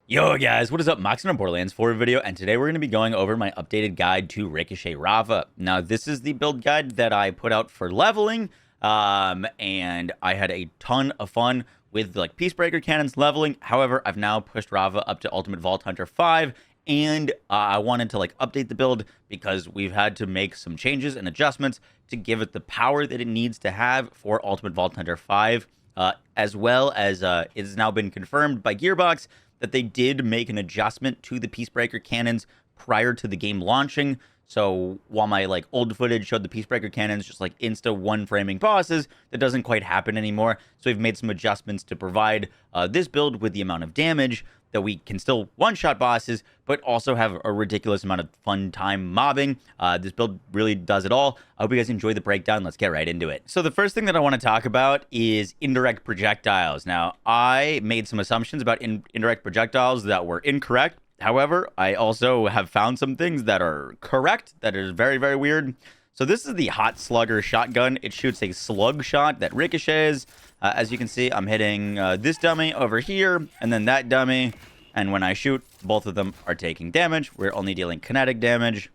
Yo guys, what is up? Moxon on Borderlands 4 video, and today we're going to be going over my updated guide to Ricochet Rafa. Now, this is the build guide that I put out for leveling, and I had a ton of fun with like Peacebreaker cannons leveling. However, I've now pushed Rafa up to Ultimate Vault Hunter 5, and I wanted to like update the build because we've had to make some changes and adjustments to give it the power that it needs to have for Ultimate Vault Hunter 5, as well as it has now been confirmed by Gearbox that they did make an adjustment to the Peacebreaker cannons prior to the game launching. So while my like old footage showed the Peacebreaker cannons just like insta one framing bosses, that doesn't quite happen anymore. So we've made some adjustments to provide this build with the amount of damage that we can still one-shot bosses, but also have a ridiculous amount of fun time mobbing. This build really does it all. I hope you guys enjoy the breakdown. Let's get right into it. So the first thing that I want to talk about is indirect projectiles. Now, I made some assumptions about indirect projectiles that were incorrect. However, I also have found some things that are correct that is very, very weird. So this is the Hot Slugger shotgun. It shoots a slug shot that ricochets. As you can see, I'm hitting this dummy over here and then that dummy. And when I shoot, both of them are taking damage. We're only dealing kinetic damage.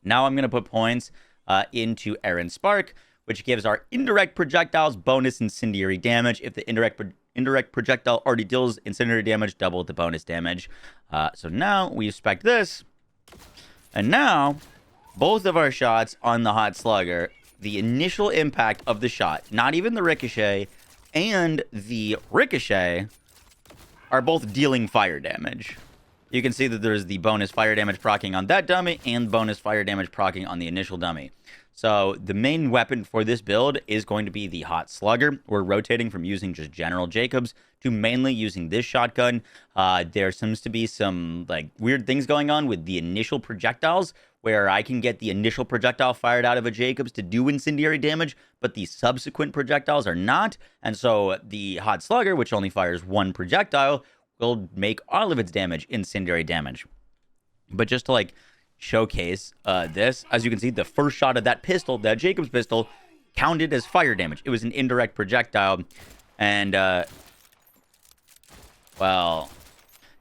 Now I'm going to put points into Aaron Spark, which gives our indirect projectiles bonus incendiary damage. If the indirect projectile already deals incendiary damage, double the bonus damage. So now we spec this. And now both of our shots on the Hot Slugger, the initial impact of the shot, not even the ricochet, and the ricochet are both dealing fire damage. You can see that there's the bonus fire damage proccing on that dummy and bonus fire damage proccing on the initial dummy. So the main weapon for this build is going to be the Hot Slugger. We're rotating from using just General Jacobs to mainly using this shotgun. There seems to be some like weird things going on with the initial projectiles, where I can get the initial projectile fired out of a Jacobs to do incendiary damage, but the subsequent projectiles are not. And so the Hot Slugger, which only fires one projectile, will make all of its damage incendiary damage. But just to like showcase this, as you can see, the first shot of that pistol, that Jacobs pistol, counted as fire damage. It was an indirect projectile. And, well,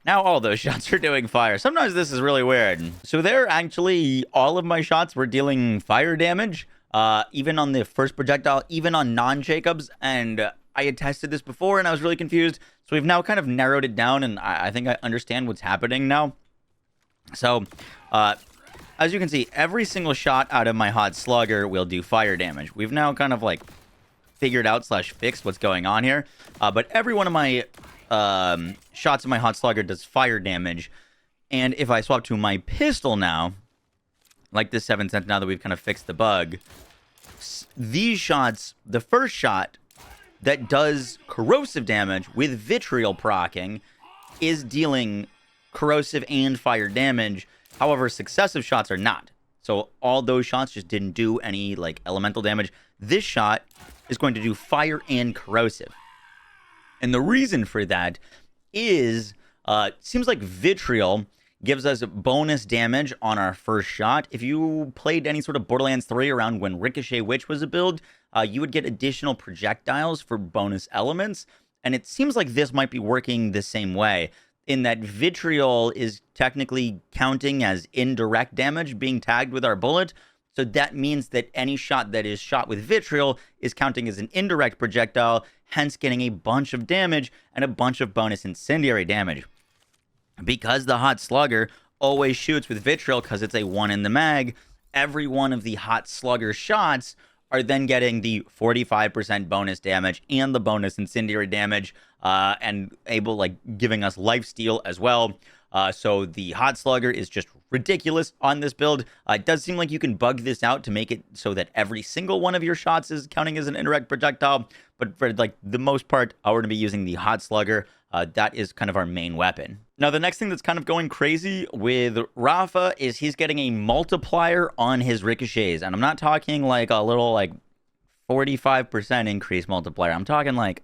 now all those shots are doing fire. Sometimes this is really weird. So there, actually, all of my shots were dealing fire damage, even on the first projectile, even on non-Jacobs. And I had tested this before, and I was really confused. So we've now kind of narrowed it down, and I think I understand what's happening now. So, as you can see, every single shot out of my Hot Slugger will do fire damage. We've now kind of, like, figured out / fixed what's going on here. But every one of my shots of my Hot Slugger does fire damage. And if I swap to my pistol now, like this 7 cents, now that we've kind of fixed the bug, these shots, the first shot that does corrosive damage with vitriol proccing is dealing corrosive and fire damage. However, successive shots are not. So all those shots just didn't do any like elemental damage. This shot is going to do fire and corrosive. And the reason for that is, seems like vitriol gives us bonus damage on our first shot. If you played any sort of Borderlands 3 around when Ricochet Witch was a build, you would get additional projectiles for bonus elements. And it seems like this might be working the same way, in that vitriol is technically counting as indirect damage being tagged with our bullet. So that means that any shot that is shot with vitriol is counting as an indirect projectile, hence getting a bunch of damage and a bunch of bonus incendiary damage. Because the hot slugger always shoots with vitriol because it's a 1 in the mag, every one of the hot slugger shots are then getting the 45% bonus damage and the bonus incendiary damage, and giving us lifesteal as well. So the hot slugger is just ridiculous on this build. It does seem like you can bug this out to make it so that every single one of your shots is counting as an indirect projectile. But for the most part, we're going to be using the hot slugger. That is kind of our main weapon. Now, the next thing that's kind of going crazy with Rafa is he's getting a multiplier on his ricochets. And I'm not talking like a little 45% increase multiplier. I'm talking like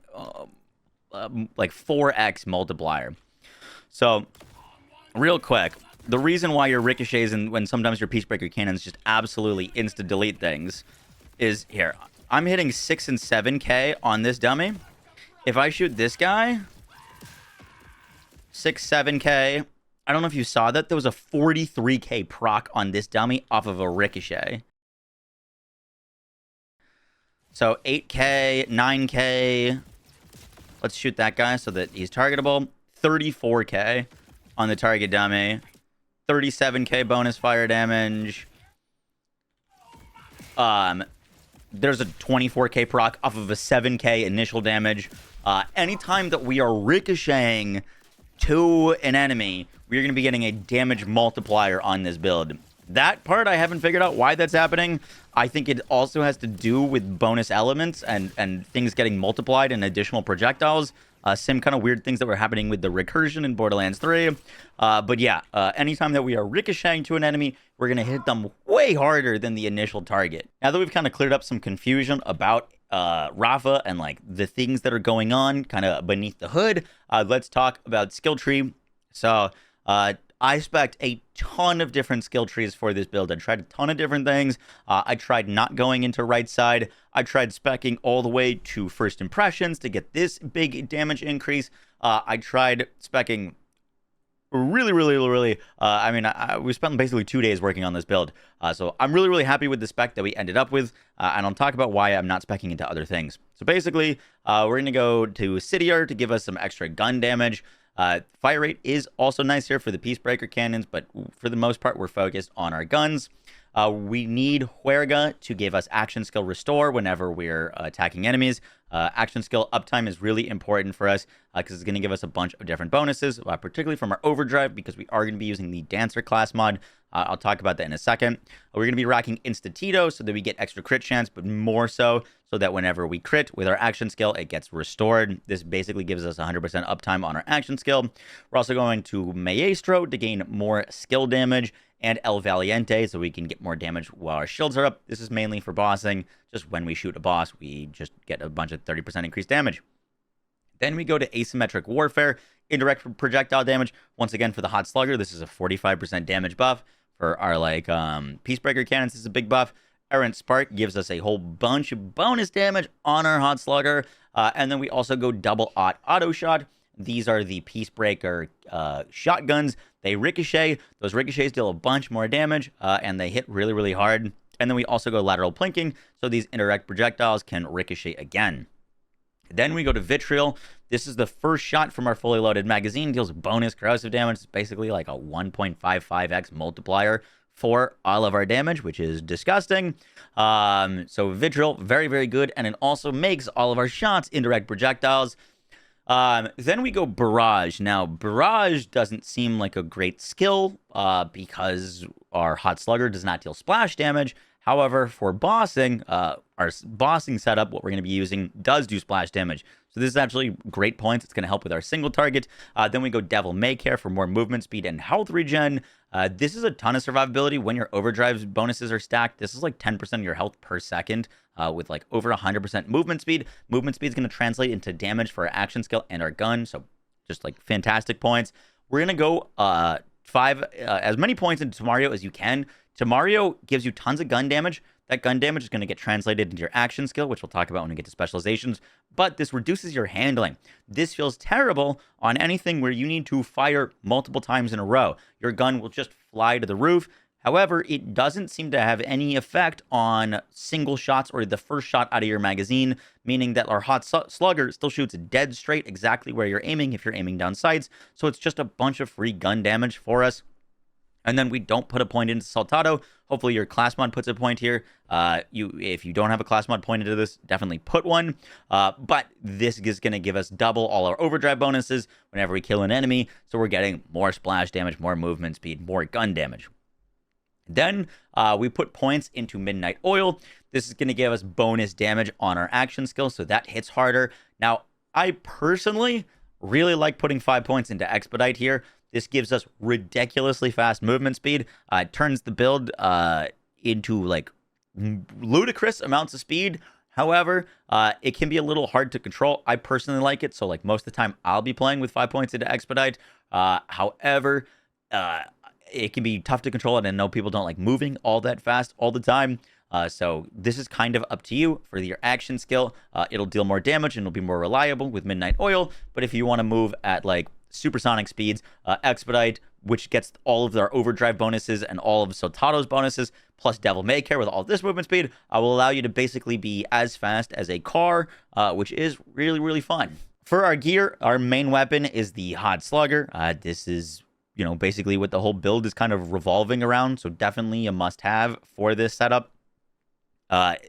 4x multiplier. So real quick, the reason why your ricochets and when sometimes your Peacebreaker cannons just absolutely insta-delete things is here. I'm hitting 6 and 7k on this dummy. If I shoot this guy, 6, 7k, I don't know if you saw that. There was a 43k proc on this dummy off of a ricochet. So 8k, 9k. Let's shoot that guy so that he's targetable. 34k on the target dummy. 37k bonus fire damage. There's a 24k proc off of a 7k initial damage. Anytime that we are ricocheting to an enemy, we're going to be getting a damage multiplier on this build. That part, I haven't figured out why that's happening. I think it also has to do with bonus elements and things getting multiplied and additional projectiles. Same kind of weird things that were happening with the recursion in Borderlands 3. But yeah, anytime that we are ricocheting to an enemy, we're going to hit them way harder than the initial target. Now that we've kind of cleared up some confusion about Rafa and the things that are going on kind of beneath the hood, let's talk about skill tree. So I spec'd a ton of different skill trees for this build. I tried a ton of different things. I tried not going into right side. I tried spec'ing all the way to first impressions to get this big damage increase. I tried spec'ing really, we spent basically 2 days working on this build. So I'm really happy with the spec that we ended up with. And I'll talk about why I'm not spec'ing into other things. So basically, we're going to go to Cityar to give us some extra gun damage. Fire rate is also nice here for the Peacebreaker cannons, but for the most part, we're focused on our guns. We need Huerga to give us action skill restore whenever we're attacking enemies. Action skill uptime is really important for us because it's going to give us a bunch of different bonuses, particularly from our overdrive, because we are going to be using the Dancer class mod. I'll talk about that in a second. We're going to be rocking Insta-Tito so that we get extra crit chance, but more so that whenever we crit with our action skill, it gets restored. This basically gives us 100% uptime on our action skill. We're also going to Maestro to gain more skill damage, and El Valiente so we can get more damage while our shields are up. This is mainly for bossing. Just when we shoot a boss, we just get a bunch of 30% increased damage. Then we go to Asymmetric Warfare, indirect projectile damage. Once again, for the Hot Slugger, this is a 45% damage buff. For our Peacebreaker cannons, this is a big buff. Errant Spark gives us a whole bunch of bonus damage on our Hot Slugger. And then we also go double auto shot. These are the Peacebreaker shotguns. They ricochet. Those ricochets deal a bunch more damage, and they hit really hard. And then we also go lateral plinking, so these indirect projectiles can ricochet again. Then we go to Vitriol. This is the first shot from our fully loaded magazine. Deals bonus corrosive damage. It's basically like a 1.55x multiplier for all of our damage, which is disgusting. So Vitriol, very good. And it also makes all of our shots indirect projectiles. Then we go Barrage. Now, Barrage doesn't seem like a great skill because our Hot Slugger does not deal splash damage. However, for bossing, our bossing setup, what we're going to be using, does do splash damage. So this is actually great points. It's going to help with our single target. Then we go Devil May Care for more movement speed and health regen. This is a ton of survivability when your overdrive bonuses are stacked. This is like 10% of your health per second with like over 100% movement speed. Movement speed is going to translate into damage for our action skill and our gun. So just like fantastic points. We're going to go as many points into Tamario as you can. Tamario gives you tons of gun damage That gun damage is going to get translated into your action skill, which we'll talk about when we get to specializations, but this reduces your handling. This feels terrible on anything where you need to fire multiple times in a row. Your gun will just fly to the roof. However, it doesn't seem to have any effect on single shots or the first shot out of your magazine, meaning that our hot slugger still shoots dead straight exactly where you're aiming if you're aiming down sights. So it's just a bunch of free gun damage for us. And then we don't put a point into Saltado. Hopefully your class mod puts a point here. If you don't have a class mod point into this, definitely put one. But this is going to give us double all our overdrive bonuses whenever we kill an enemy. So we're getting more splash damage, more movement speed, more gun damage. Then we put points into Midnight Oil. This is going to give us bonus damage on our action skill, so that hits harder. Now, I personally really like putting 5 points into Expedite here. This gives us ridiculously fast movement speed. It turns the build into like ludicrous amounts of speed. However, it can be a little hard to control. I personally like it, so like most of the time I'll be playing with 5 points into Expedite. However, it can be tough to control, and I know people don't like moving all that fast all the time. So this is kind of up to you for your action skill. It'll deal more damage and it'll be more reliable with Midnight Oil. But if you want to move at like supersonic speeds, Expedite, which gets all of their overdrive bonuses and all of Sotado's bonuses, plus Devil May Care with all this movement speed, will allow you to basically be as fast as a car, which is really, really fun. For our gear, our main weapon is the Hot Slugger. This is, you know, basically what the whole build is kind of revolving around, so definitely a must-have for this setup.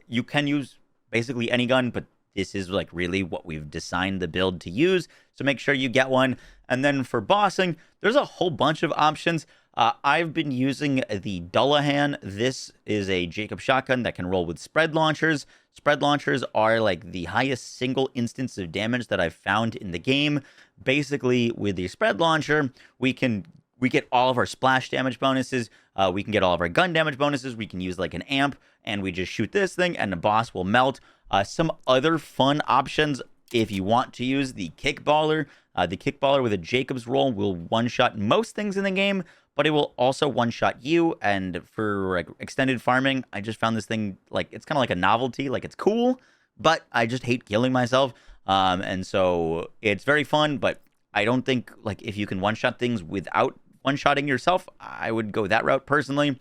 You can use basically any gun, but this is like really what we've designed the build to use, so make sure you get one. And then for bossing, there's a whole bunch of options. I've been using the Dullahan. This is a Jacob shotgun that can roll with spread launchers. Spread launchers are like the highest single instance of damage that I've found in the game. Basically, with the spread launcher, we get all of our splash damage bonuses. We can get all of our gun damage bonuses. We can use like an amp, and we just shoot this thing, and the boss will melt. Some other fun options, if you want to use the Kickballer. The Kickballer with a Jacob's roll will one-shot most things in the game, but it will also one-shot you. And for like extended farming, I just found this thing, like, it's kind of like a novelty. Like, it's cool, but I just hate killing myself. And so it's very fun, but I don't think, like, if you can one-shot things without one-shotting yourself, I would go that route personally.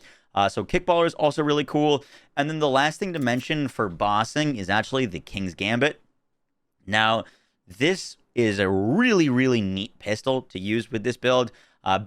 So Kickballer is also really cool. And then the last thing to mention for bossing is actually the King's Gambit. Now, this is a really, really neat pistol to use with this build.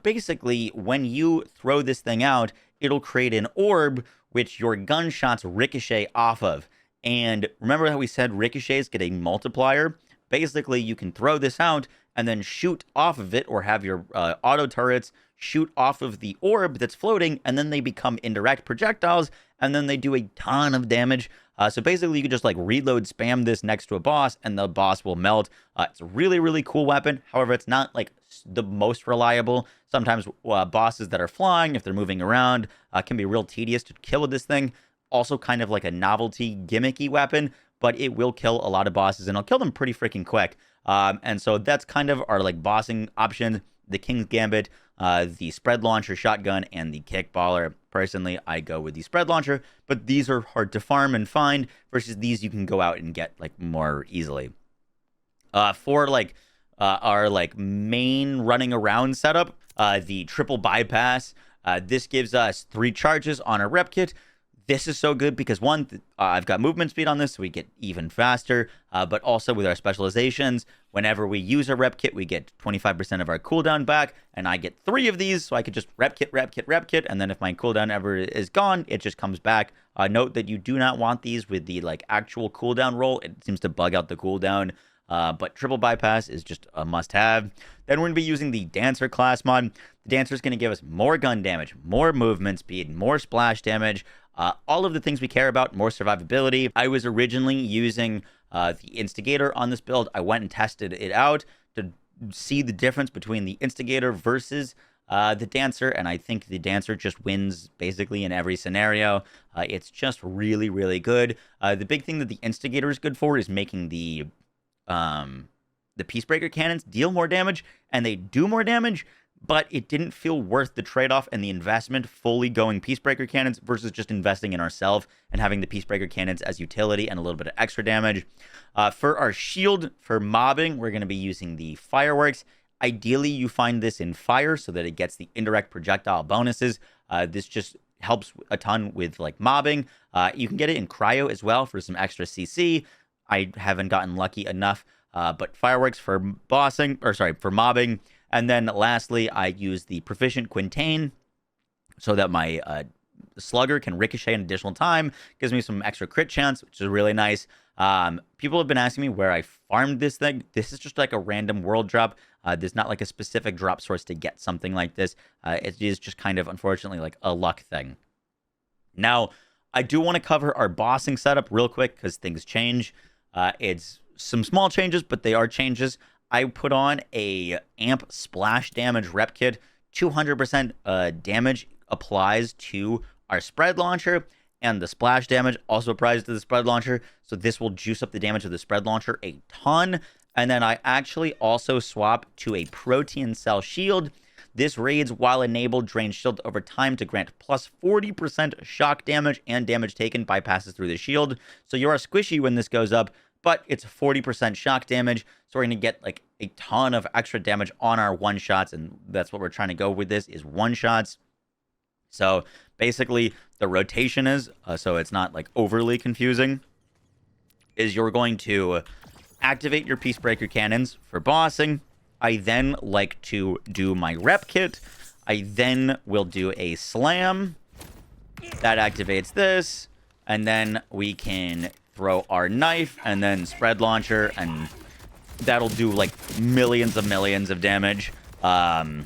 Basically, when you throw this thing out, it'll create an orb which your gunshots ricochet off of. And remember how we said ricochets get a multiplier? Basically, you can throw this out and then shoot off of it, or have your auto turrets shoot off of the orb that's floating, and then they become indirect projectiles, and then they do a ton of damage. So basically, you can just like reload spam this next to a boss, and the boss will melt. It's a really, really cool weapon. However, it's not like the most reliable. Sometimes bosses that are flying, if they're moving around, can be real tedious to kill with this thing. Also kind of like a novelty, gimmicky weapon, but it will kill a lot of bosses, and it'll kill them pretty freaking quick. And so that's kind of our like bossing option: the King's Gambit, the spread launcher shotgun, and the Kickballer. Personally, I go with the spread launcher, but these are hard to farm and find, versus these you can go out and get like more easily. For like our like main running around setup, the triple bypass, this gives us 3 charges on our Repkit. This is so good because, one, I've got movement speed on this, so we get even faster. But also with our specializations, whenever we use our Repkit, we get 25% of our cooldown back. And I get 3 of these, so I could just Repkit. And then if my cooldown ever is gone, it just comes back. Note that you do not want these with the like actual cooldown roll. It seems to bug out the cooldown. But triple bypass is just a must-have. Then we're going to be using the Dancer class mod. The Dancer is going to give us more gun damage, more movement speed, more splash damage, all of the things we care about, more survivability. I was originally using the Instigator on this build. I went and tested it out to see the difference between the Instigator versus the Dancer, and I think the Dancer just wins basically in every scenario. It's just really, really good. The big thing that the Instigator is good for is making the Peacebreaker cannons deal more damage, and they do more damage, but it didn't feel worth the trade-off and the investment fully going Peacebreaker cannons versus just investing in ourselves and having the Peacebreaker cannons as utility and a little bit of extra damage. For our shield, for mobbing, we're going to be using the fireworks. Ideally, you find this in fire so that it gets the indirect projectile bonuses. This just helps a ton with like mobbing. You can get it in cryo as well for some extra CC. I haven't gotten lucky enough, but fireworks for bossing, or sorry, for mobbing. And then lastly, I use the proficient Quintain so that my slugger can ricochet an additional time. Gives me some extra crit chance, which is really nice. People have been asking me where I farmed this thing. This is just like a random world drop. There's not like a specific drop source to get something like this. It is just kind of, unfortunately, like a luck thing. Now, I do want to cover our bossing setup real quick because things change. It's some small changes, but they are changes. I put on a amp splash damage Repkit. 200% damage applies to our spread launcher, and the splash damage also applies to the spread launcher. So this will juice up the damage of the spread launcher a ton. And then I actually also swap to a protein cell shield. This raids while enabled, drains shield over time to grant plus 40% shock damage, and damage taken bypasses through the shield. So you are squishy when this goes up, but it's 40% shock damage. So we're going to get like a ton of extra damage on our one-shots, and that's what we're trying to go with this, is one-shots. So basically the rotation is, so it's not like overly confusing, is you're going to activate your Peacebreaker cannons for bossing. I then like to do my Repkit. I then will do a slam. That activates this. And then we can throw our knife and then spread launcher, and that'll do like millions of damage. Very,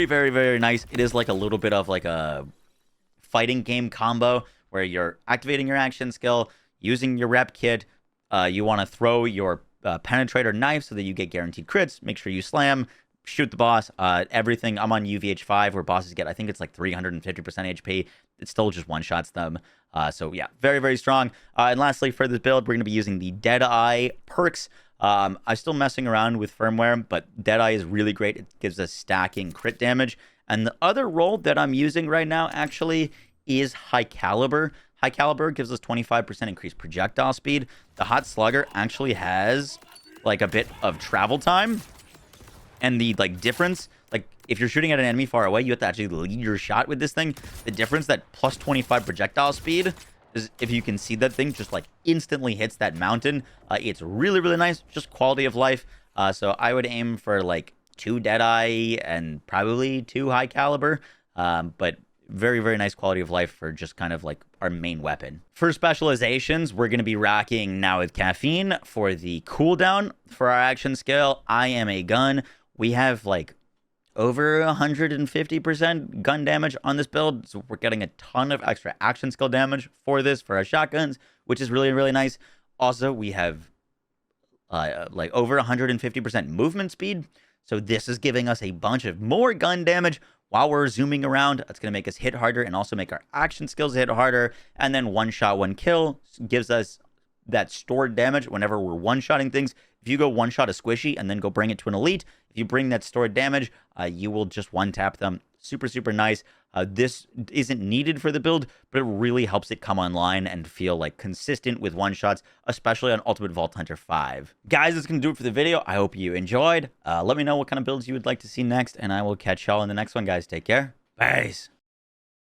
very, very nice. It is like a little bit of like a fighting game combo where you're activating your action skill, using your Repkit. You want to throw your penetrator knife so that you get guaranteed crits. Make sure you slam, shoot the boss. Everything. I'm on UVH5 where bosses get, I think it's like 350% HP. It still just one-shots them. So yeah, very, very strong. And lastly, for this build, we're going to be using the Deadeye perks. I'm still messing around with firmware, but Deadeye is really great. It gives us stacking crit damage. And the other role that I'm using right now actually is High Caliber. High Caliber gives us 25% increased projectile speed. The Hot Slugger actually has like a bit of travel time. And the like difference, like if you're shooting at an enemy far away, you have to actually lead your shot with this thing. The difference, that plus 25 projectile speed, is if you can see that thing just like instantly hits that mountain. It's really, really nice. Just quality of life. So I would aim for like 2 Deadeye and probably 2 High Caliber. But very, very nice quality of life for just kind of like our main weapon. For specializations, we're going to be rocking Now with Caffeine for the cooldown. For our action skill, I Am a Gun. We have like over 150% gun damage on this build, so we're getting a ton of extra action skill damage for this, for our shotguns, which is really, really nice. Also, we have like over 150% movement speed, so this is giving us a bunch of more gun damage while we're zooming around. That's going to make us hit harder and also make our action skills hit harder. And then one shot, one kill gives us that stored damage whenever we're one-shotting things. If you go one-shot a squishy and then go bring it to an elite, if you bring that stored damage, you will just one-tap them. Super, super nice. This isn't needed for the build, but it really helps it come online and feel like consistent with one-shots, especially on Ultimate Vault Hunter 5. Guys, that's going to do it for the video. I hope you enjoyed. Let me know what kind of builds you would like to see next, and I will catch y'all in the next one, guys. Take care. Peace.